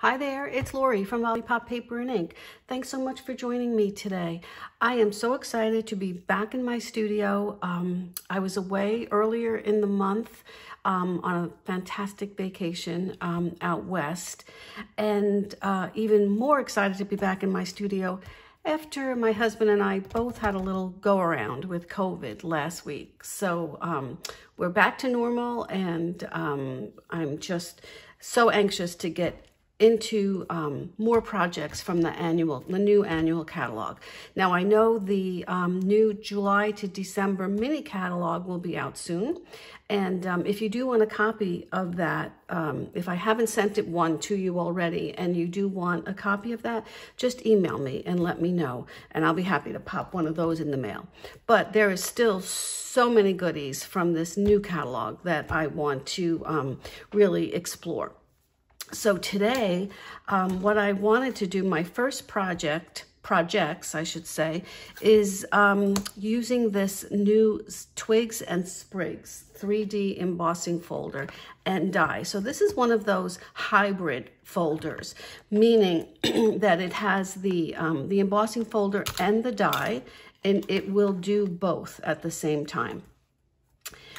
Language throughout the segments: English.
Hi there, it's Lori from Lollipop Paper and Ink. Thanks so much for joining me today. I am so excited to be back in my studio. I was away earlier in the month on a fantastic vacation out west, and even more excited to be back in my studio after my husband and I both had a little go around with COVID last week. So we're back to normal, and I'm just so anxious to get into more projects from the new annual catalog. Now I know the new July to December mini catalog will be out soon, and if you do want a copy of that, if I haven't sent it one to you already and you do want a copy of that, just email me and let me know, and I'll be happy to pop one of those in the mail. But there is still so many goodies from this new catalog that I want to really explore. So today, what I wanted to do, my first projects, I should say, is using this new Twigs and Sprigs 3D embossing folder and die. So this is one of those hybrid folders, meaning that it has the embossing folder and the die, and it will do both at the same time.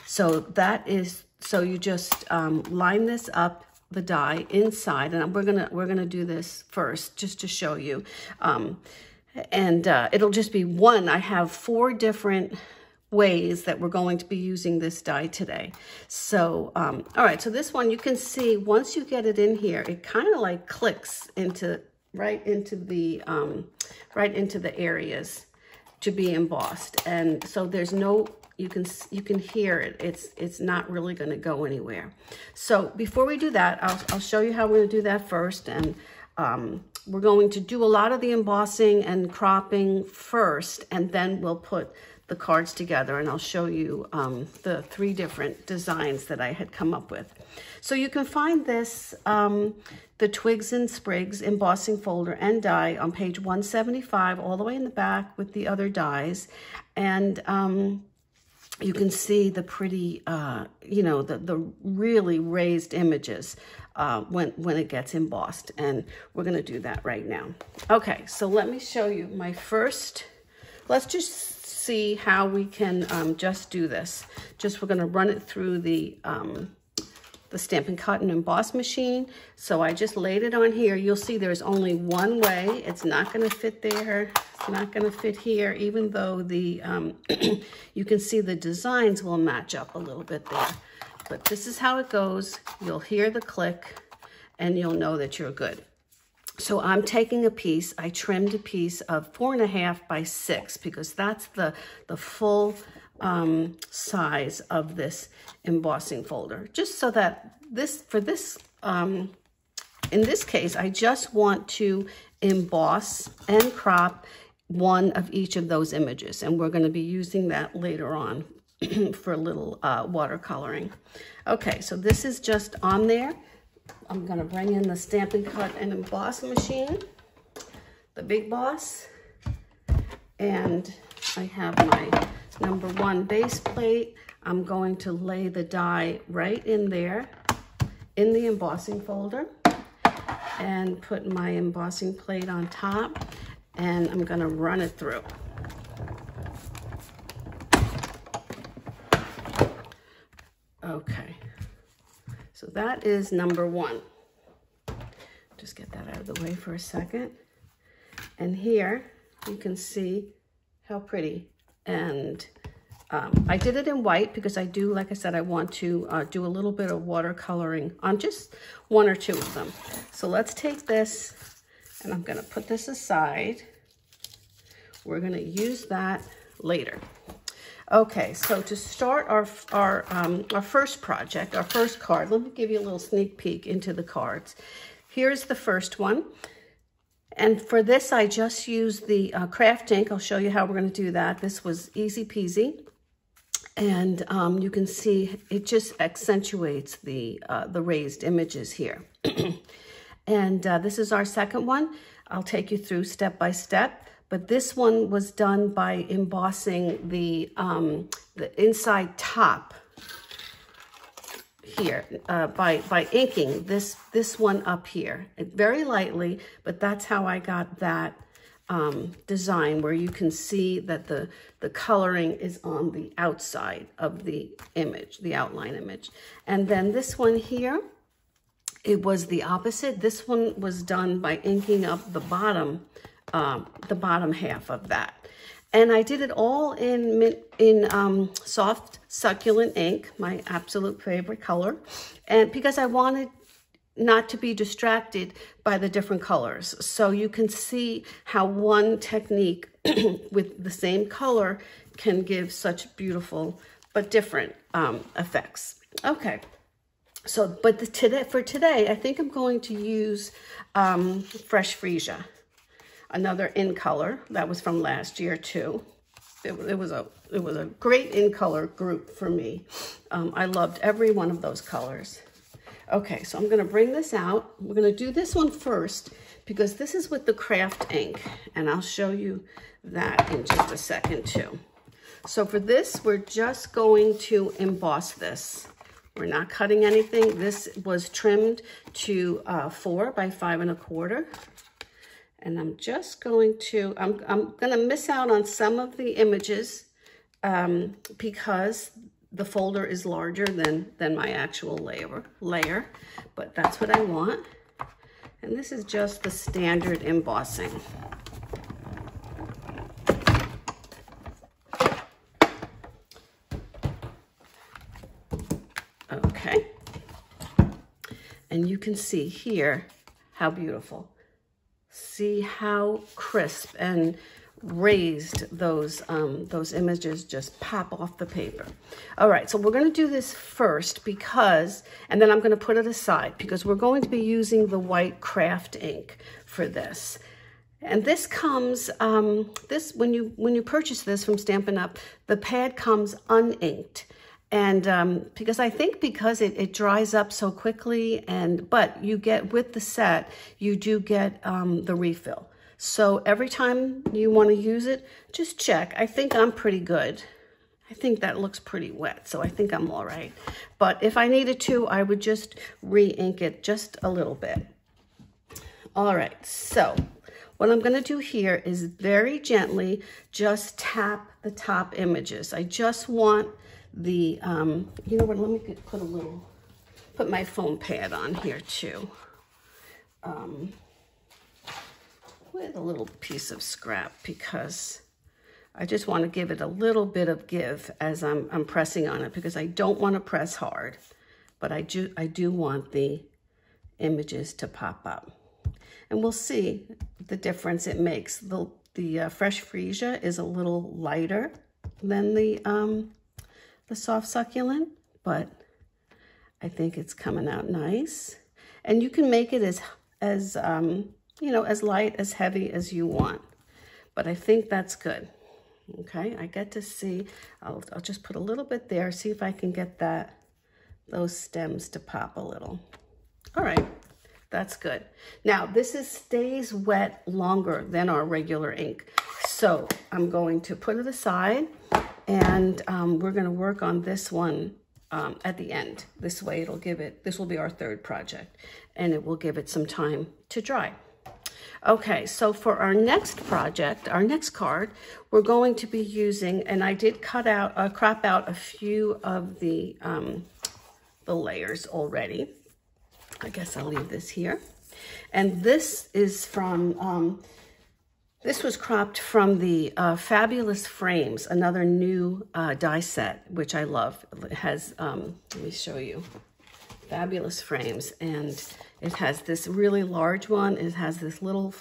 So that is, so you just line this up, the die inside, and we're gonna do this first just to show you, and it'll just be one. I have 4 different ways that we're going to be using this die today. So all right, so this one, you can see once you get it in here, it kind of like clicks into right into the areas to be embossed, and so there's no, you can hear it. It's not really going to go anywhere. So before we do that, I'll show you how we're going to do that first, and we're going to do a lot of the embossing and cropping first, and then we'll put the cards together, and I'll show you the 3 different designs that I had come up with. So you can find this, the Twigs and Sprigs embossing folder and die on page 175, all the way in the back with the other dies, and you can see the pretty, you know, the really raised images when it gets embossed, and we're going to do that right now. Okay, so let me show you my first. Let's just see how we can just do this. We're going to run it through the Stampin' Cut and Emboss machine. So I just laid it on here. You'll see there's only one way. It's not going to fit there. It's not going to fit here, even though the you can see the designs will match up a little bit there. But this is how it goes. You'll hear the click, and you'll know that you're good. So I'm taking a piece. I trimmed a piece of 4.5 by 6 because that's the full size of this embossing folder, just so that in this case, I just want to emboss and crop one of each of those images, and we're going to be using that later on for a little watercoloring. Okay, so this is just on there. I'm going to bring in the Stampin' Cut and Emboss machine, the Big Boss, and I have my number 1 base plate. I'm going to lay the die right in there in the embossing folder and put my embossing plate on top, and I'm going to run it through. Okay, so that is number 1. Just get that out of the way for a second. And here you can see how pretty. And I did it in white because I do, like I said, I want to do a little bit of watercoloring on just 1 or 2 of them. So let's take this, and I'm going to put this aside. We're going to use that later. Okay, so to start our first project, our first card, let me give you a little sneak peek into the cards. Here's the first one. And for this, I just used the craft ink. I'll show you how we're going to do that. This was easy peasy. And you can see it just accentuates the raised images here. And this is our second one. I'll take you through step by step. But this one was done by embossing the inside top here by inking this one up here, very lightly, but that's how I got that design where you can see that the coloring is on the outside of the image, the outline image. And then this one here, it was the opposite. This one was done by inking up the bottom half of that. And I did it all in soft succulent ink, my absolute favorite color. And because I wanted not to be distracted by the different colors. So you can see how one technique with the same color can give such beautiful but different effects. Okay, so but for today, I think I'm going to use Fresh Freesia, another in color that was from last year too. It was a great in color group for me. I loved every one of those colors. Okay, so I'm gonna bring this out. We're gonna do this one first because this is with the craft ink, and I'll show you that in just a second too. So for this, we're just going to emboss this. We're not cutting anything. This was trimmed to 4 by 5 1/4. And I'm just going to, I'm gonna miss out on some of the images because the folder is larger than my actual layer, but that's what I want. And this is just the standard embossing. Okay. And you can see here how beautiful. See how crisp and raised those images just pop off the paper. All right, so we're going to do this first because, and then I'm going to put it aside because we're going to be using the white craft ink for this. And this comes, when you purchase this from Stampin' Up, the pad comes uninked. And because it dries up so quickly, but you get, with the set, you do get the refill. So every time you want to use it, just check. I think I'm pretty good. I think that looks pretty wet, so I think I'm all right. But if I needed to, I would just re-ink it just a little bit. All right, so what I'm going to do here is very gently just tap the top images. I just want the, you know what, let me put my foam pad on here too. With a little piece of scrap because I just want to give it a little bit of give as I'm pressing on it because I don't want to press hard, but I do want the images to pop up. And we'll see the difference it makes. The Fresh Freesia is a little lighter than the soft succulent, but I think it's coming out nice. And you can make it as you know, as light, as heavy as you want. But I think that's good. Okay, I get to see, I'll just put a little bit there, see if I can get those stems to pop a little. All right, that's good. Now, this stays wet longer than our regular ink. So I'm going to put it aside and we're gonna work on this one at the end. This way it'll give it, this will be our third project and it will give it some time to dry. Okay, so for our next project, our next card, we're going to be using, and I did crop out a few of the layers already. I guess I'll leave this here. And this is from, this was cropped from the Fabulous Frames, another new die set, which I love. It has, let me show you, Fabulous Frames, and it has this really large one. It has this little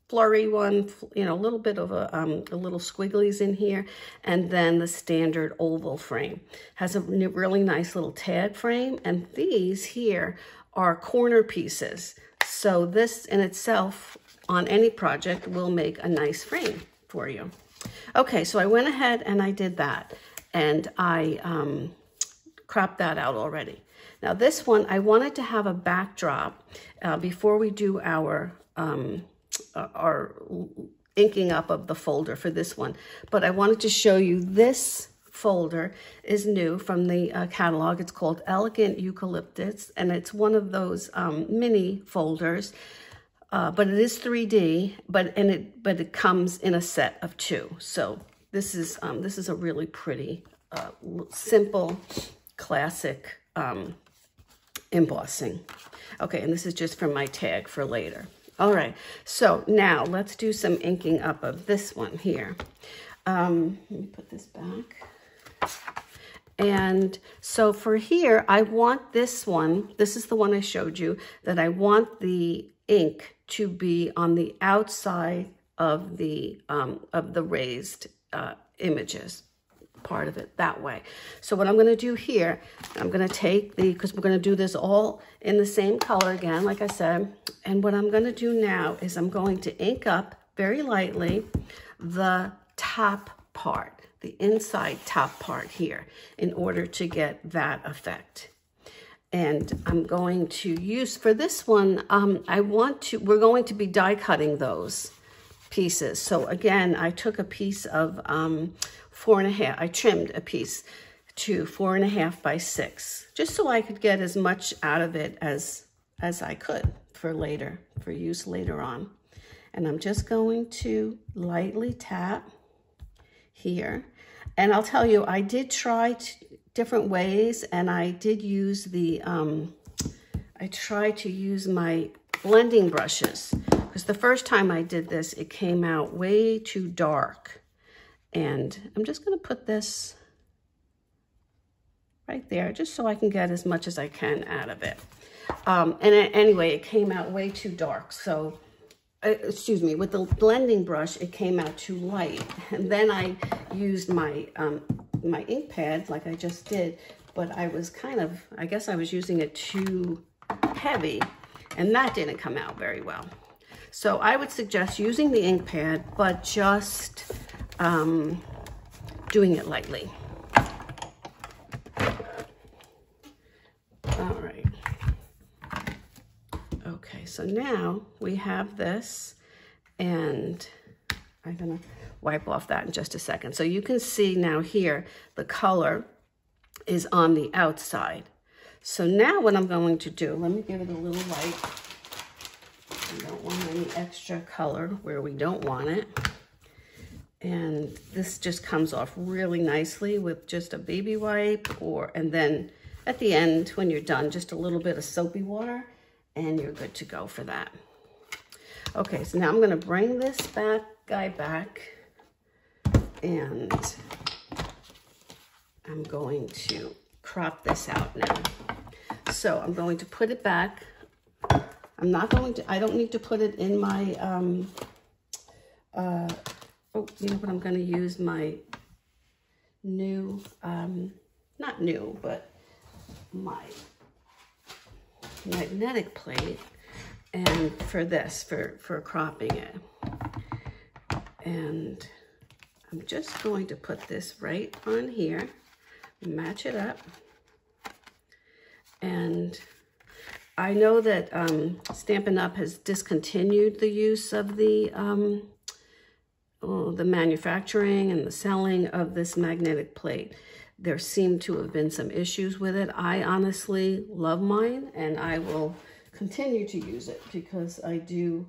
flurry one, you know, a little bit of a little squigglies in here, and then the standard oval frame. Has a really nice little tag frame, and these here are corner pieces. So this in itself, on any project, will make a nice frame for you. Okay, so I went ahead and I did that, and I cropped that out already. Now this one, I wanted to have a backdrop before we do our inking up of the folder for this one. But I wanted to show you this folder is new from the catalog. It's called Elegant Eucalyptus, and it's one of those mini folders, but it is 3D, but it comes in a set of 2. So this is a really pretty, simple, classic embossing. Okay, and this is just for my tag for later. All right, so now let's do some inking up of this one here. Let me put this back. And so for here, I want this one, this is the one I showed you, that I want the ink to be on the outside of the raised images, part of it that way. So what I'm going to do here, I'm going to take because we're going to do this all in the same color again, like I said. And what I'm going to do now is I'm going to ink up very lightly the top part, the inside top part here, in order to get that effect. And I'm going to use, for this one, we're going to be die cutting those pieces. So again, I took a piece of 4.5, I trimmed a piece to 4.5 by 6, just so I could get as much out of it as I could for later, for use later on. And I'm just going to lightly tap here. And I'll tell you, I did try different ways, and I did use I tried to use my blending brushes, because the first time I did this, it came out way too dark. And I'm just going to put this right there, just so I can get as much as I can out of it. Anyway, it came out way too dark. So, excuse me, with the blending brush, it came out too light. And then I used my my ink pad, like I just did, but I was I guess I was using it too heavy, and that didn't come out very well. So I would suggest using the ink pad, but just doing it lightly. All right. Okay, so now we have this, and I'm gonna wipe off that in just a second. So you can see now here, the color is on the outside. So now what I'm going to do, let me give it a little light. We don't want any extra color where we don't want it. And this just comes off really nicely with just a baby wipe, and then at the end, when you're done, just a little bit of soapy water, and you're good to go for that. Okay, so now I'm gonna bring this guy back, and I'm going to crop this out now. So I'm going to put it back. I don't need to put it in my, oh, you know what, I'm going to use my new, not new, but my magnetic plate, and for this, for cropping it. And I'm just going to put this right on here, match it up. And I know that Stampin' Up! Has discontinued the use of the manufacturing and the selling of this magnetic plate. There seem to have been some issues with it. I honestly love mine, and I will continue to use it because I do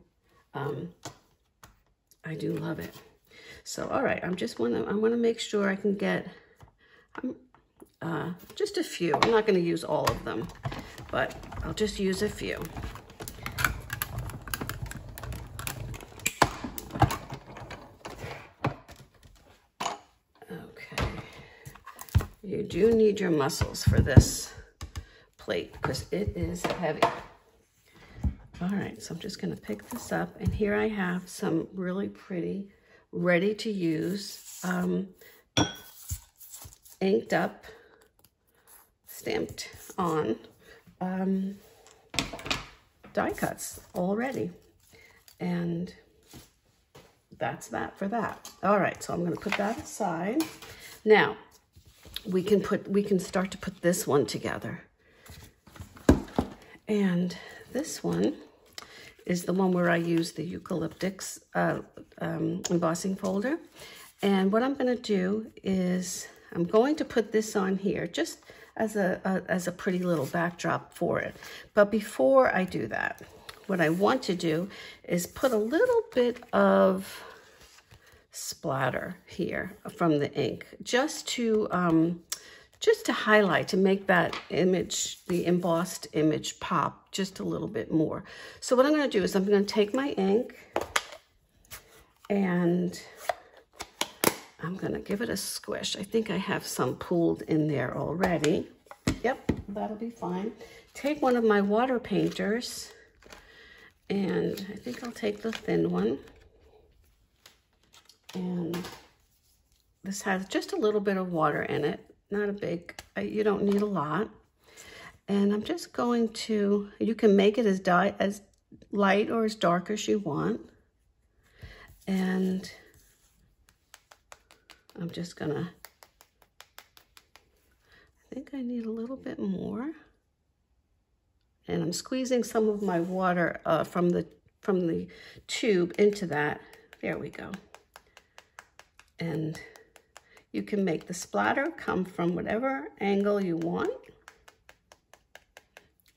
love it. So, all right, I want to make sure I can get just a few. I'm not going to use all of them, but I'll just use a few. Okay. You do need your muscles for this plate because it is heavy. All right, so I'm just going to pick this up, and here I have some really pretty, ready to use, inked up, stamped on die cuts already. And that's that for that. All right, so I'm going to put that aside. Now, we can start to put this one together. And this one is the one where I use the eucalyptus embossing folder. And what I'm going to do is I'm going to put this on here just as a pretty little backdrop for it. But before I do that, what I want to do is put a little bit of splatter here from the ink, just to highlight, to make that image, the embossed image, pop just a little bit more. So what I'm going to do is I'm going to take my ink and I'm going to give it a squish. I think I have some pooled in there already. Yep, that'll be fine. Take one of my water painters, and I think I'll take the thin one. And this has just a little bit of water in it, not a big, you don't need a lot. And I'm just going to, you can make it as light or as dark as you want. And I'm just gonna, I think I need a little bit more. And I'm squeezing some of my water from the tube into that. There we go. And you can make the splatter come from whatever angle you want.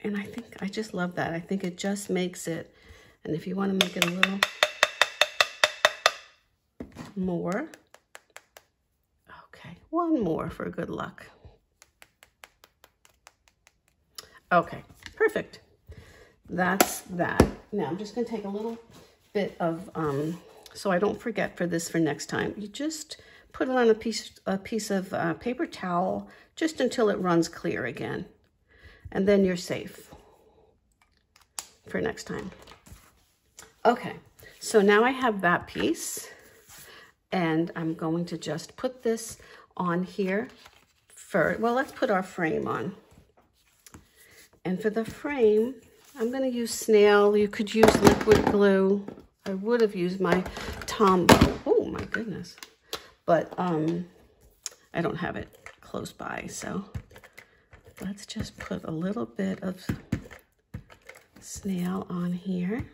And I just love that. I think it just makes it, and if you want to make it a little more, okay, one more for good luck. Okay, perfect. That's that. Now I'm just going to take a little bit of, so I don't forget for next time. You just put it on a piece of paper towel just until it runs clear again. And then you're safe for next time. Okay, so now I have that piece, and I'm going to just put this on here first. Well, let's put our frame on. And for the frame, I'm going to use snail. You could use liquid glue. I would have used my Tombow. Oh my goodness. But I don't have it close by, so let's just put a little bit of snail on here.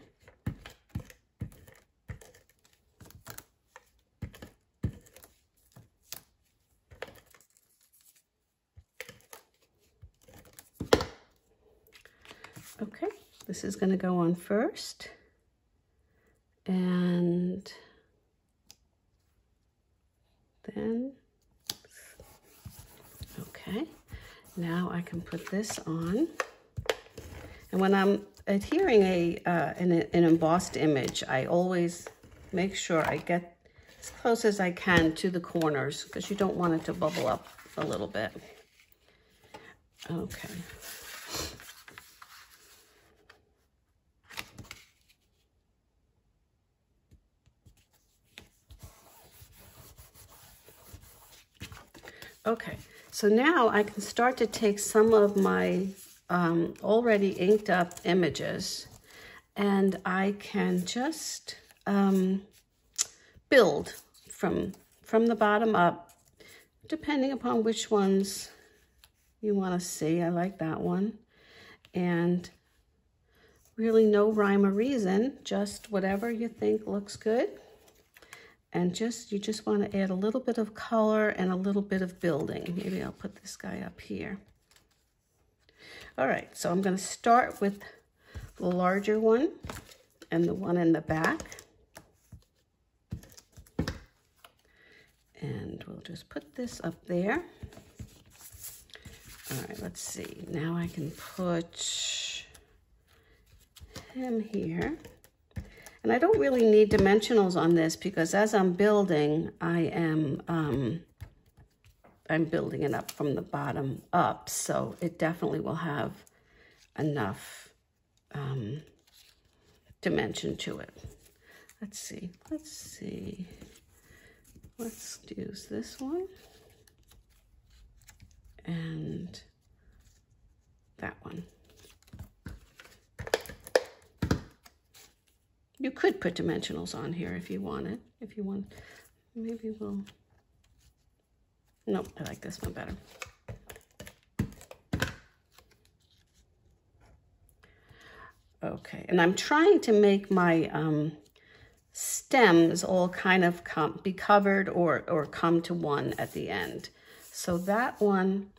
Okay, this is going to go on first. And then, okay, now I can put this on. And when I'm adhering an embossed image, I always make sure I get as close as I can to the corners, because you don't want it to bubble up a little bit. Okay. Okay, so now I can start to take some of my already inked up images, and I can just build from the bottom up, depending upon which ones you want to see. I like that one. And really no rhyme or reason, just whatever you think looks good. And you just want to add a little bit of color and a little bit of building. Maybe I'll put this guy up here. All right, so I'm going to start with the larger one and the one in the back. And we'll just put this up there. All right, let's see. Now I can put him here. And I don't really need dimensionals on this, because as I'm building, I'm building it up from the bottom up, so it definitely will have enough dimension to it. Let's see. Let's use this one and that one. You could put dimensionals on here if you wanted. If you want, maybe we'll... Nope, I like this one better. Okay, and I'm trying to make my stems all kind of be covered or come to one at the end. So that one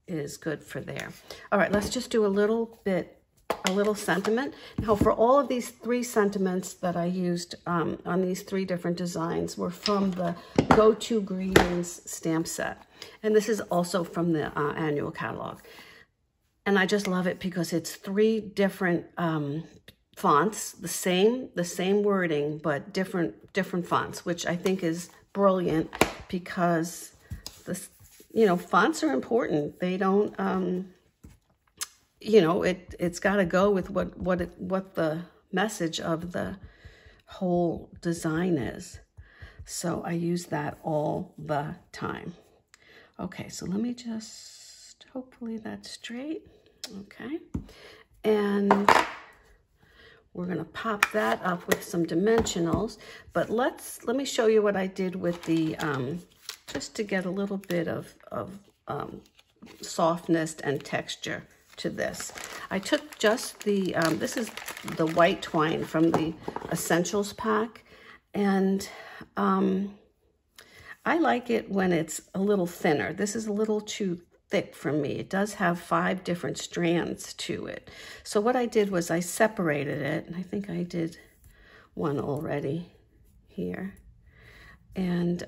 is good for there. All right, let's just do a little sentiment. Now, for all of these 3 sentiments that I used on these 3 different designs were from the Go-To Greetings stamp set. And this is also from the annual catalog. And I just love it because it's 3 different fonts, the same wording, but different fonts, which I think is brilliant because this, fonts are important. They don't, it's got to go with what the message of the whole design is. So I use that all the time. Okay, so let me just, hopefully that's straight. Okay, and we're going to pop that up with some dimensionals, but let me show you what I did with the, just to get a little bit of softness and texture to this. I took just the, this is the white twine from the Essentials pack, and I like it when it's a little thinner. This is a little too thick for me. It does have 5 different strands to it. So what I did was I separated it, and I think I did one already here. And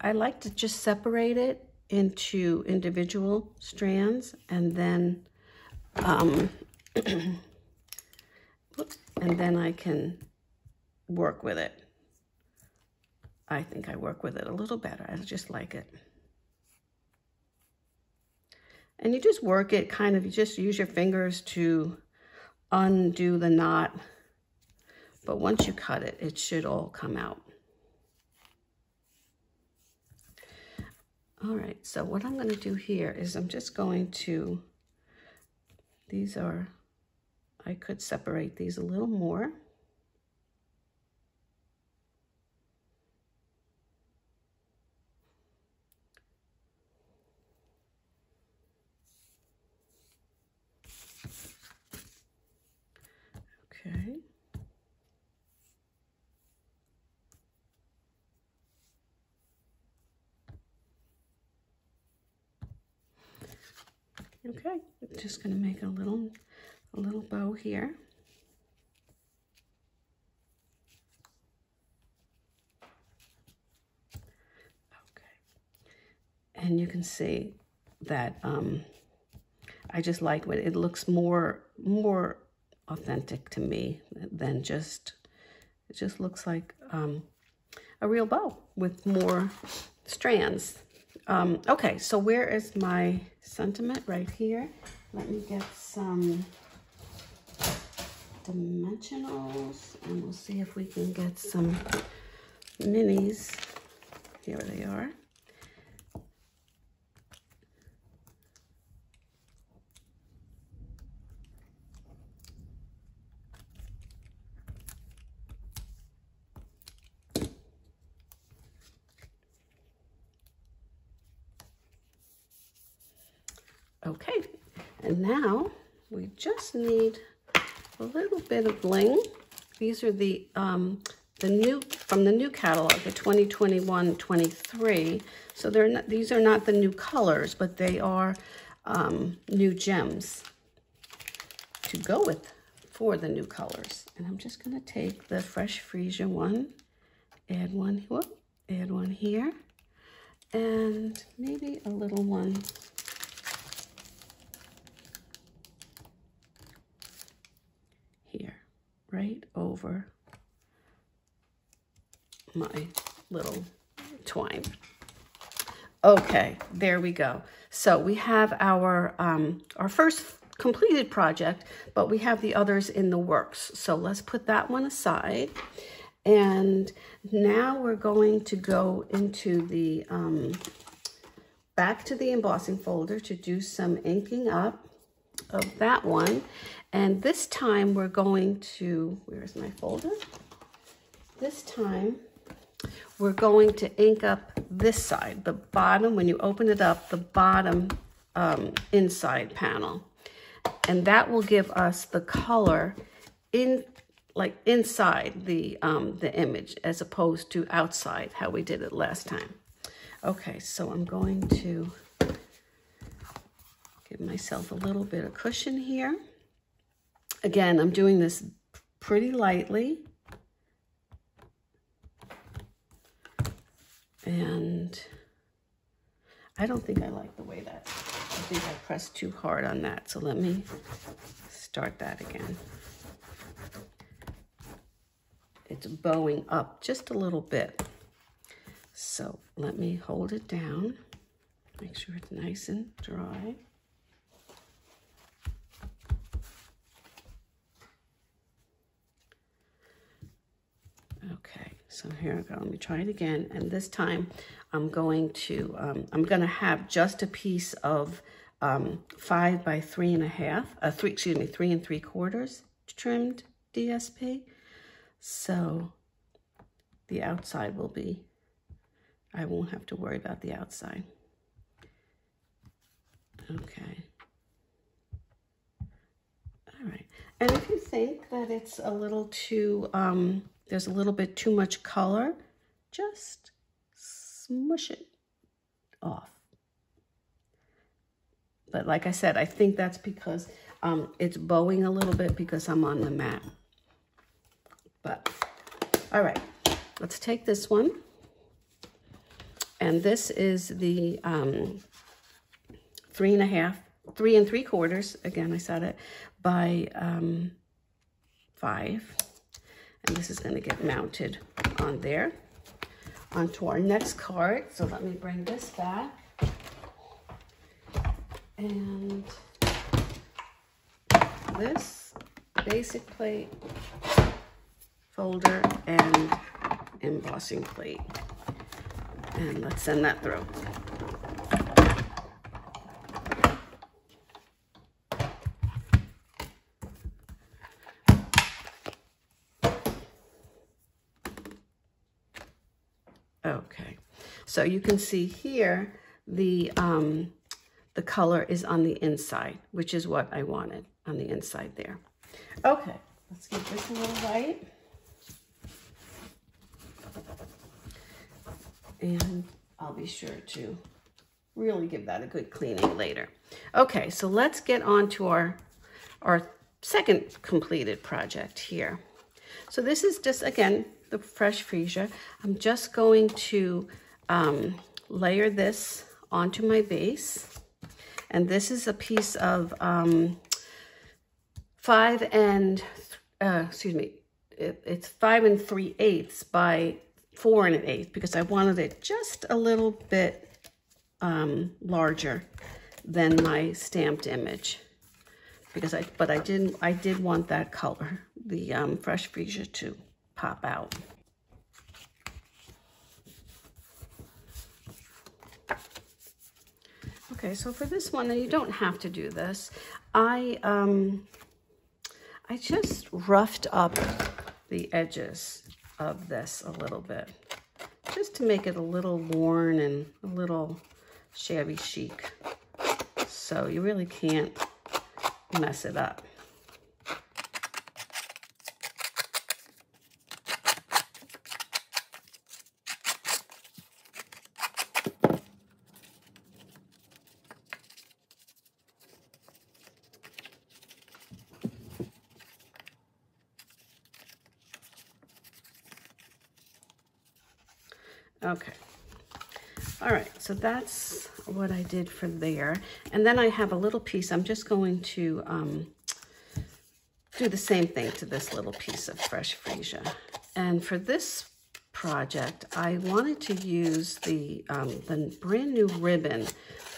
I like to just separate it into individual strands, and then and then I can work with it. I think I work with it a little better. I just like it. And you just work it kind of, you just use your fingers to undo the knot. But once you cut it, it should all come out. All right, so what I'm going to do here is I'm just going to, these are, I could separate these a little more. Okay. Okay, I'm just going to make a little bow here. Okay. And you can see that I just like what it looks more authentic to me than just, it just looks like a real bow with more strands. Okay, so where is my sentiment? Right here. Let me get some dimensionals, and we'll see if we can get some minis. Here they are. Okay, and now we just need a little bit of bling. These are the new, from the new catalog, the 2021-23. So they're not, these are not the new colors, but they are new gems to go with for the new colors. And I'm just going to take the Fresh Freesia one, add one, whoop, add one here, and maybe a little one here, right over my little twine. Okay, there we go. So we have our first completed project, but we have the others in the works. So let's put that one aside. And now we're going to go into the, back to the embossing folder to do some inking up of that one. And this time we're going to, where's my folder? This time we're going to ink up this side, the bottom, when you open it up, the bottom inside panel. And that will give us the color in, like inside the image, as opposed to outside, how we did it last time. Okay, so I'm going to give myself a little bit of cushion here. Again, I'm doing this pretty lightly. And I don't think I like the way that, I think I pressed too hard on that. So let me start that again. It's bowing up just a little bit. So let me hold it down. Make sure it's nice and dry. Okay, so here I go. Let me try it again. And this time I'm going to have just a piece of 5 by 3.5, 3 3¾ trimmed DSP. So the outside will be, I won't have to worry about the outside. Okay. All right. And if you think that it's a little too, there's a little bit too much color, just smush it off. But like I said, I think that's because it's bowing a little bit because I'm on the mat. But, all right, let's take this one. And this is the 3 3¾ again, I said it, by 5. And this is going to get mounted on there, onto our next card. So let me bring this back. And this basic plate, folder, and embossing plate. And let's send that through. Okay, so you can see here the color is on the inside, which is what I wanted on the inside there. Okay, let's give this a little light. And I'll be sure to really give that a good cleaning later. Okay, so let's get on to our second completed project here. So this is just, again, the fresh freesia. I'm just going to layer this onto my base. And this is a piece of 5 3/8 by 4 1/8 because I wanted it just a little bit larger than my stamped image, because I did want that color, the fresh freesia, to pop out. Okay, so for this one, and you don't have to do this, I just roughed up the edges of this a little bit, just to make it a little worn and a little shabby chic. So you really can't mess it up. Okay, all right, so that's what I did for there. And then I have a little piece. I'm just going to do the same thing to this little piece of fresh freesia. And for this project, I wanted to use the brand new ribbon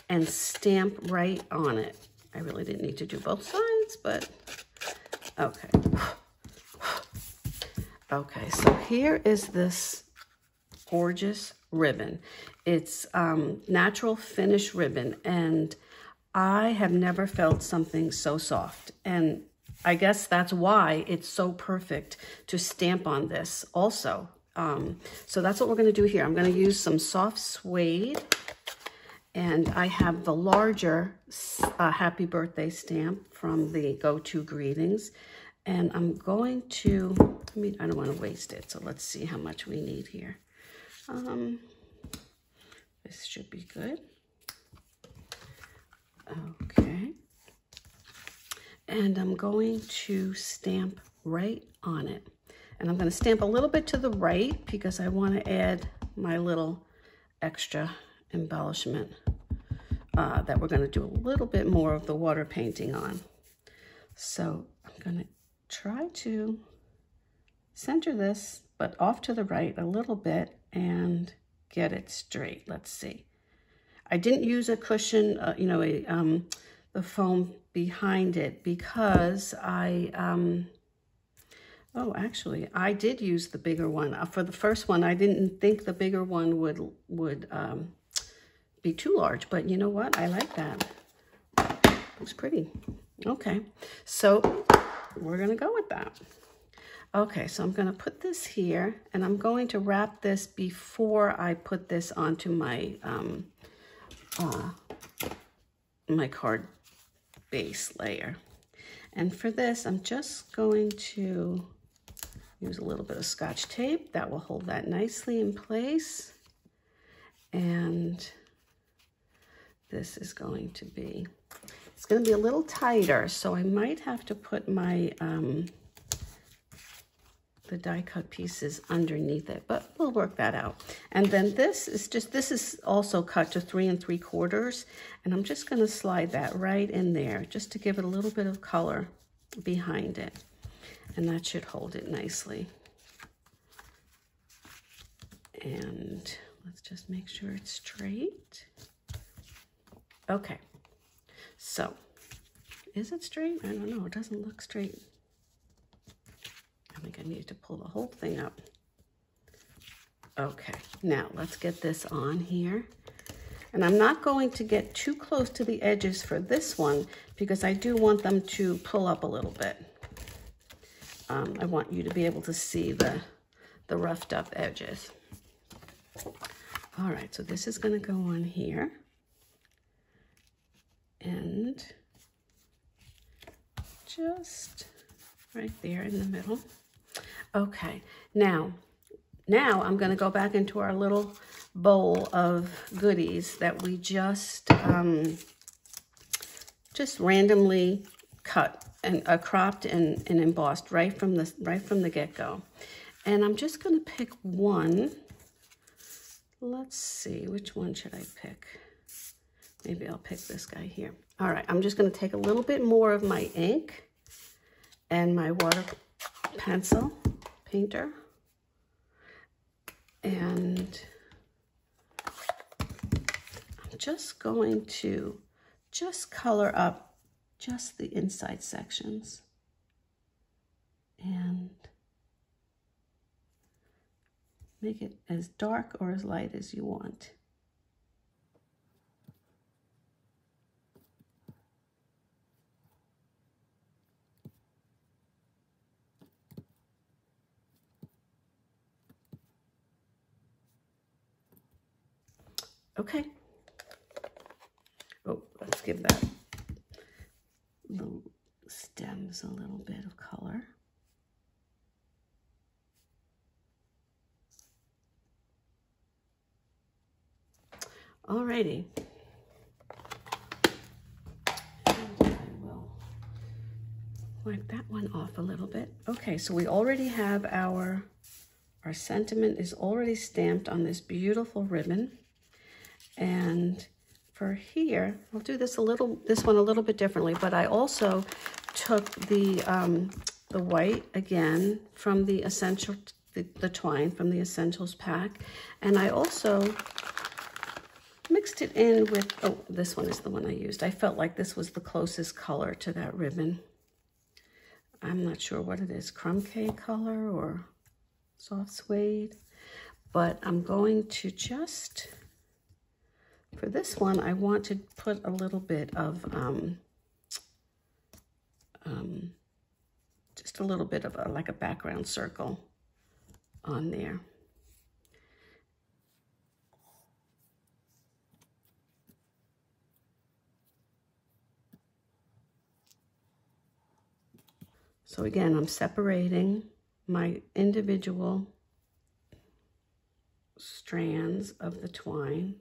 and stamp right on it. I really didn't need to do both sides, but okay. Okay, so here is this gorgeous ribbon. It's natural finish ribbon, and I have never felt something so soft. And I guess that's why it's so perfect to stamp on this also. So that's what we're going to do here. I'm going to use some soft suede, and I have the larger happy birthday stamp from the Go-To Greetings. And I'm going to, I don't want to waste it, so let's see how much we need here. This should be good. Okay. And I'm going to stamp right on it. And I'm going to stamp a little bit to the right because I want to add my little extra embellishment that we're going to do a little bit more of the water painting on. So I'm going to try to center this, but off to the right a little bit and get it straight. Let's see. I didn't use a cushion, the foam behind it because actually, I did use the bigger one. For the first one, I didn't think the bigger one would be too large, but you know what? I like that. Looks pretty. Okay, so we're gonna go with that. Okay, so I'm gonna put this here, and I'm going to wrap this before I put this onto my my card base layer. And for this, I'm just going to use a little bit of Scotch tape. That will hold that nicely in place. And this is going to be, it's going to be a little tighter, so I might have to put my the die cut pieces underneath it, but we'll work that out. And then this is also cut to 3 3/4, and I'm just going to slide that right in there just to give it a little bit of color behind it, and that should hold it nicely. And let's just make sure it's straight. Okay, so is it straight? I don't know, it doesn't look straight. I think I need to pull the whole thing up. Okay, now let's get this on here. And I'm not going to get too close to the edges for this one because I do want them to pull up a little bit. I want you to be able to see the roughed up edges. All right, so this is going to go on here. And just right there in the middle. Okay, now I'm going to go back into our little bowl of goodies that we just randomly cut and cropped and embossed right from the get-go. And I'm just going to pick one. Let's see, which one should I pick? Maybe I'll pick this guy here. All right, I'm just going to take a little bit more of my ink and my water pencil painter, and I'm just going to color up just the inside sections and make it as dark or as light as you want. Okay. Oh, let's give that little stems a little bit of color. Alrighty. And I will wipe that one off a little bit. Okay, so we already have our sentiment is already stamped on this beautiful ribbon. And for here, I'll do this one a little bit differently, but I also took the white again from the the twine from the Essentials pack, and I also mixed it in with, oh, this one is the one I used. I felt like this was the closest color to that ribbon. I'm not sure what it is, crumb cake color or soft suede, but I'm going to just, for this one, I want to put a little bit of, just a little bit of like a background circle on there. So again, I'm separating my individual strands of the twine.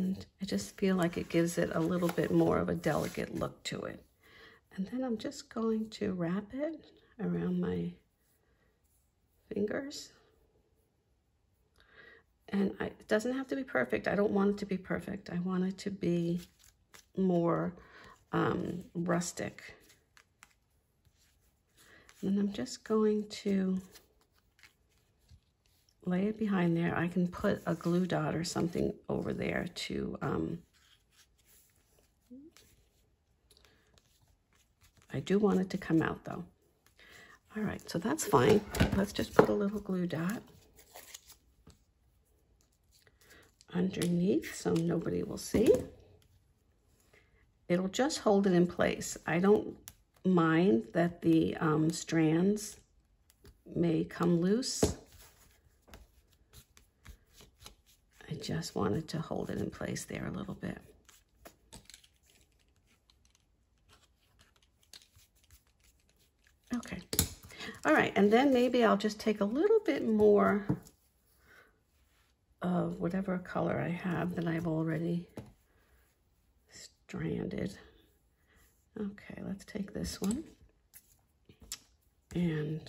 And I just feel like it gives it a little bit more of a delicate look to it. And then I'm just going to wrap it around my fingers. And it doesn't have to be perfect. I don't want it to be perfect. I want it to be more rustic. And I'm just going to lay it behind there. I can put a glue dot or something over there to, I do want it to come out though. All right, so that's fine. Let's just put a little glue dot underneath so nobody will see. It'll just hold it in place. I don't mind that the strands may come loose. I just wanted to hold it in place there a little bit. Okay. All right, and then maybe I'll just take a little bit more of whatever color I have that I've already stranded. Okay, let's take this one and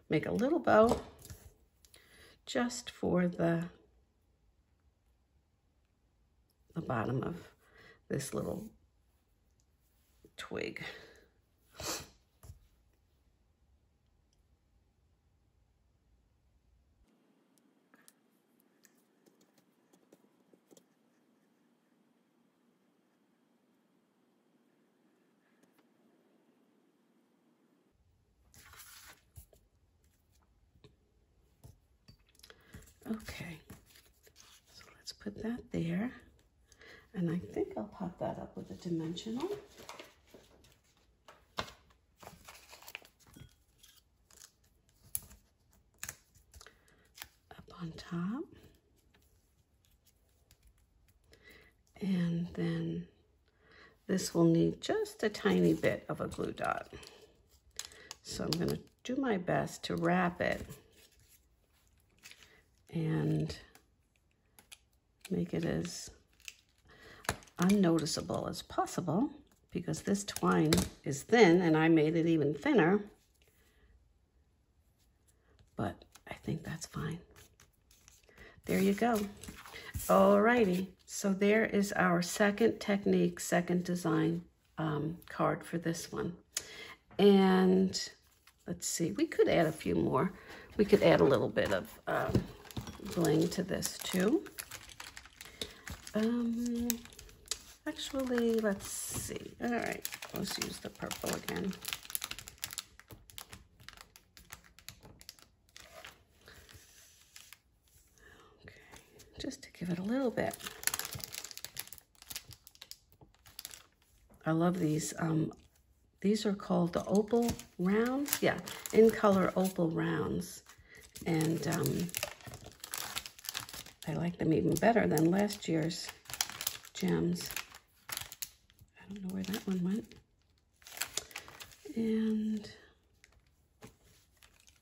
make a little bow just for the bottom of this little twig. Okay, so let's put that there. And I think I'll pop that up with a dimensional. Up on top. And then this will need just a tiny bit of a glue dot. So I'm going to do my best to wrap it and make it as unnoticeable as possible, because this twine is thin and I made it even thinner, but I think that's fine. There you go. Alrighty, so there is our second technique, second design card for this one. And let's see, we could add a few more. We could add a little bit of bling to this too. Actually, let's see. All right, let's use the purple again. Okay, just to give it a little bit. I love these. These are called the opal rounds. Yeah, in color opal rounds. And I like them even better than last year's gems. I don't know where that one went. And,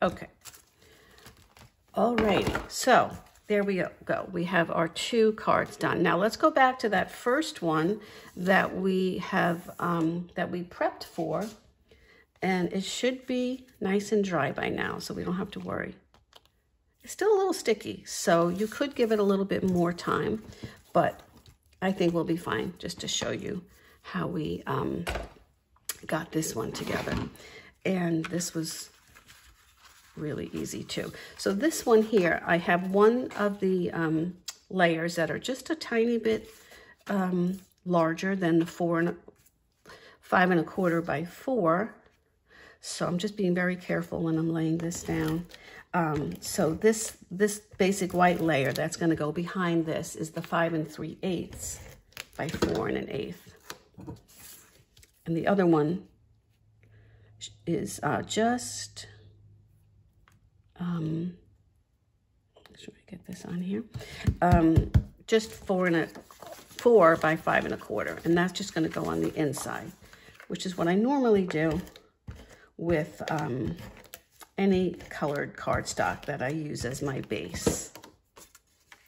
okay. Alrighty, so there we go. We have our 2 cards done. Now let's go back to that first one that we have, that we prepped for. And it should be nice and dry by now, so we don't have to worry. It's still a little sticky, so you could give it a little bit more time, but I think we'll be fine, just to show you how we got this one together. And this was really easy too. So this one here, I have one of the layers that are just a tiny bit larger than the 5 1/4 by 4. So I'm just being very careful when I'm laying this down. So this basic white layer that's going to go behind this is the 5 3/8 by 4 1/8. And the other one is just, make sure I get this on here, just 4 by 5 1/4. And that's just going to go on the inside, which is what I normally do with any colored cardstock that I use as my base,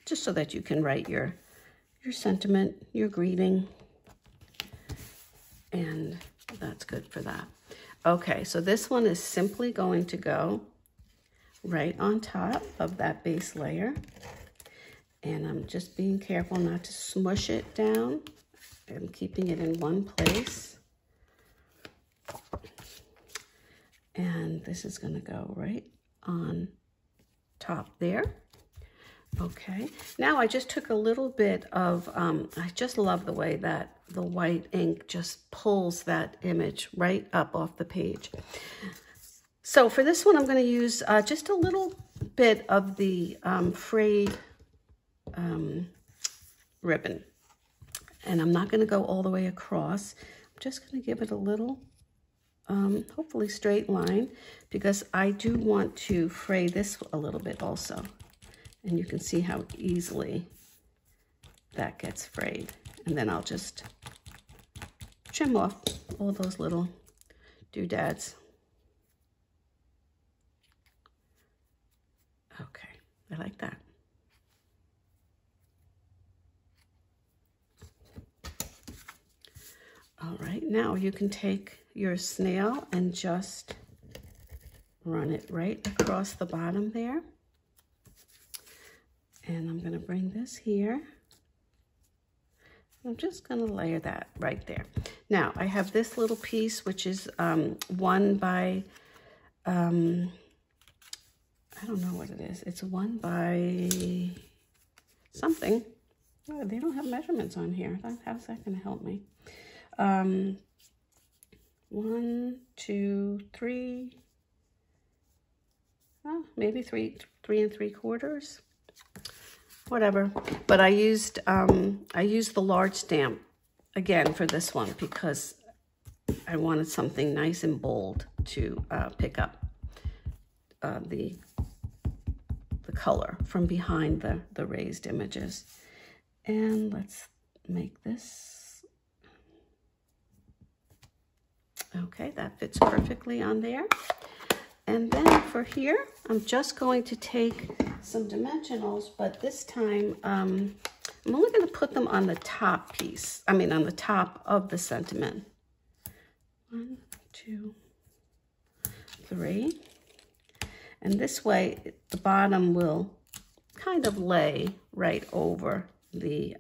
just so that you can write your your sentiment, your greeting, and that's good for that. Okay, so this one is simply going to go right on top of that base layer. And I'm just being careful not to smush it down. I'm keeping it in one place. And this is going to go right on top there. Okay, now I just took a little bit of, I just love the way that the white ink just pulls that image right up off the page. So for this one, I'm going to use just a little bit of the frayed ribbon. And I'm not going to go all the way across. I'm just going to give it a little, hopefully straight line, because I do want to fray this a little bit also. And you can see how easily that gets frayed. And then I'll just trim off all those little doodads. Okay, I like that. All right, now you can take your snail and just run it right across the bottom there. And I'm going to bring this here. I'm just going to layer that right there. Now, I have this little piece, which is one by, I don't know what it is. It's one by something. Oh, they don't have measurements on here. How's that going to help me? 1, 2, 3, oh, maybe 3 3/4. Whatever, but I used the large stamp again for this one because I wanted something nice and bold to pick up the color from behind the raised images. And let's make this. Okay, that fits perfectly on there. And then for here, I'm just going to take some dimensionals, but this time I'm only going to put them on the top piece. I mean, on the top of the sentiment. 1, 2, 3. And this way, the bottom will kind of lay right over the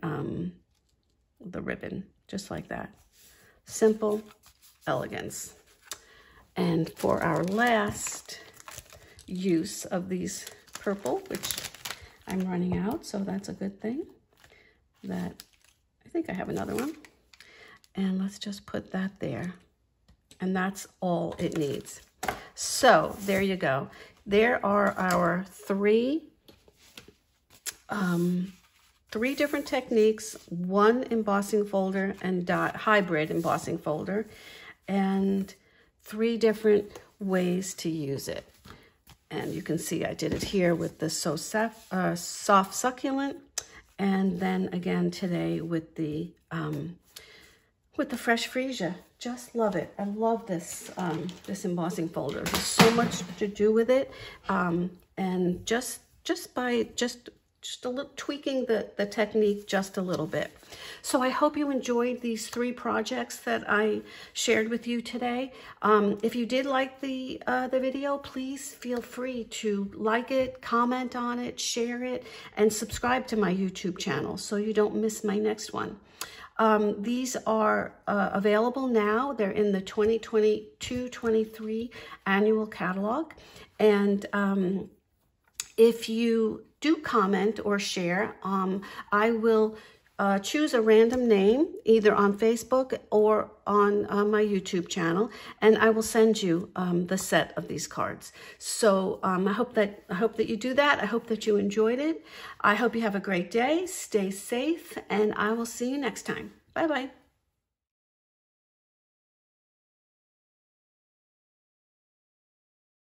ribbon, just like that. Simple elegance. And for our last use of these purple, which I'm running out, so that's a good thing. That I think I have another one. And let's just put that there. And that's all it needs. So there you go. There are our three different techniques, one embossing folder and hybrid embossing folder, and 3 different ways to use it. And you can see I did it here with the soft succulent, and then again today with the fresh freesia. Just love it. I love this this embossing folder. There's so much to do with it, and just by a little tweaking the technique just a little bit. So I hope you enjoyed these 3 projects that I shared with you today. If you did like the video, please feel free to like it, comment on it, share it, and subscribe to my YouTube channel so you don't miss my next one. These are available now. They're in the 2022-23 annual catalog. And if you do comment or share, I will choose a random name either on Facebook or on my YouTube channel, and I will send you the set of these cards. So I hope that you do that. I hope that you enjoyed it. I hope you have a great day. Stay safe, and I will see you next time. Bye bye.